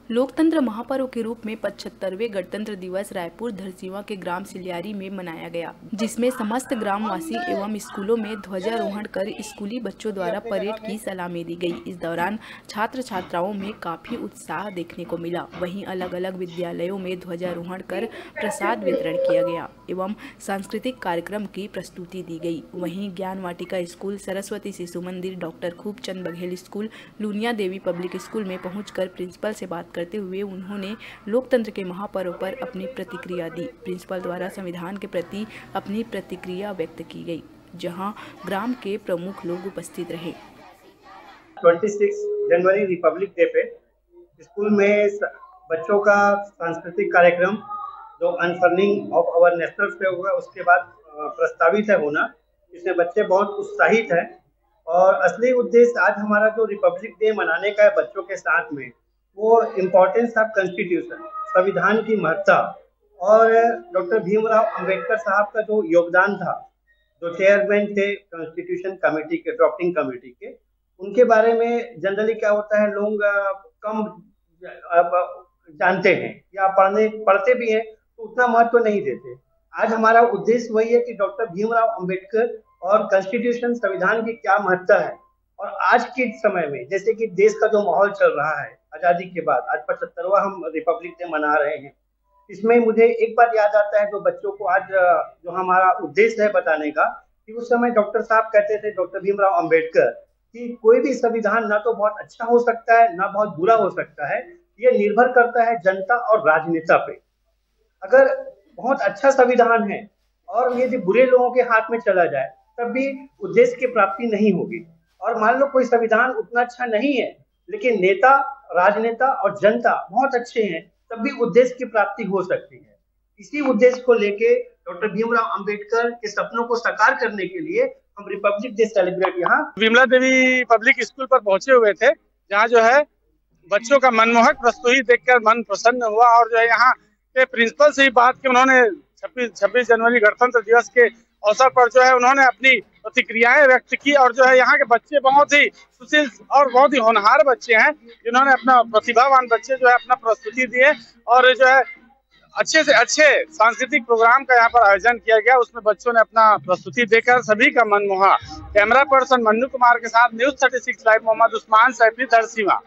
लोकतंत्र महापर्व के रूप में 75वें गणतंत्र दिवस रायपुर धरसींवा के ग्राम सिलियारी में मनाया गया, जिसमें समस्त ग्रामवासी एवं स्कूलों में ध्वजारोहण कर स्कूली बच्चों द्वारा परेड की सलामी दी गई। इस दौरान छात्र छात्राओं में काफी उत्साह देखने को मिला। वहीं अलग अलग विद्यालयों में ध्वजारोहण कर प्रसाद वितरण किया गया एवं सांस्कृतिक कार्यक्रम की प्रस्तुति दी गई। वहीं ज्ञान वाटिका स्कूल, सरस्वती शिशु मंदिर, डॉक्टर खूबचंद बघेल स्कूल, लुनिया देवी पब्लिक स्कूल में पहुंचकर प्रिंसिपल से बात करते हुए उन्होंने लोकतंत्र के महापर्व पर अपनी प्रतिक्रिया दी। प्रिंसिपल द्वारा संविधान के प्रति अपनी प्रतिक्रिया व्यक्त की गई, जहां ग्राम के प्रमुख लोग उपस्थित रहे। 26 जनवरी रिपब्लिक डे पे स्कूल में बच्चों का सांस्कृतिक कार्यक्रम जो अनफर्निंग ऑफ आवर नेशनल फ्लैग होगा उसके बाद प्रस्तावित है होना, इसमें बच्चे बहुत उत्साहित हैं। और असली उद्देश्य आज हमारा जो रिपब्लिक डे मनाने का है बच्चों के साथ में, वो इम्पोर्टेंस ऑफ कॉन्स्टिट्यूशन, संविधान की महत्ता और डॉक्टर भीमराव अंबेडकर साहब का जो योगदान था, जो चेयरमैन थे कॉन्स्टिट्यूशन कमेटी के, ड्राफ्टिंग कमेटी के, उनके बारे में जनरली क्या होता है, लोग कम जानते हैं या पढ़ते भी हैं तो उतना महत्व नहीं देते। आज हमारा उद्देश्य वही है कि डॉक्टर भीमराव अंबेडकर और कॉन्स्टिट्यूशन, संविधान की क्या महत्ता है। और आज के समय में जैसे कि देश का जो माहौल चल रहा है आजादी के बाद, आज 75वां हम रिपब्लिक डे मना रहे हैं, इसमें मुझे एक बात याद आता है जो बच्चों को आज जो हमारा उद्देश्य है बताने का, कि उस समय डॉक्टर साहब कहते थे, डॉक्टर भीमराव अंबेडकर, कि कोई भी संविधान ना तो बहुत अच्छा हो सकता है ना बहुत बुरा हो सकता है, ये निर्भर करता है जनता और राजनेता पे। अगर बहुत अच्छा संविधान है और यदि बुरे लोगों के हाथ में चला जाए तब भी उद्देश्य की प्राप्ति नहीं होगी। और मान लो कोई संविधान उतना अच्छा नहीं है लेकिन नेता, राजनेता और जनता बहुत अच्छे हैं, तब भी उद्देश्य की प्राप्ति हो सकती है। इसी उद्देश्य को लेके डॉक्टर भीमराव अंबेडकर के सपनों को साकार करने के लिए हम रिपब्लिक डे सेलिब्रेट यहाँ विमला देवी पब्लिक स्कूल पर पहुंचे हुए थे, जहाँ जो है बच्चों का मनमोहक प्रस्तुति देखकर मन प्रसन्न हुआ। और जो है यहाँ के प्रिंसिपल से ही बात की उन्होंने 26 जनवरी गणतंत्र दिवस के अवसर पर जो है उन्होंने अपनी प्रतिक्रियाएं व्यक्त की। और जो है यहाँ के बच्चे बहुत ही सुशील और बहुत ही होनहार बच्चे हैं, जिन्होंने अपना प्रतिभावान बच्चे जो है अपना प्रस्तुति दिए। और जो है अच्छे से अच्छे सांस्कृतिक प्रोग्राम का यहाँ पर आयोजन किया गया, उसमें बच्चों ने अपना प्रस्तुति देकर सभी का मन मोहा। कैमरा पर्सन मन्नू कुमार के साथ न्यूज़ 36 लाइव मोहम्मद उस्मान सैफी, धरसींवा।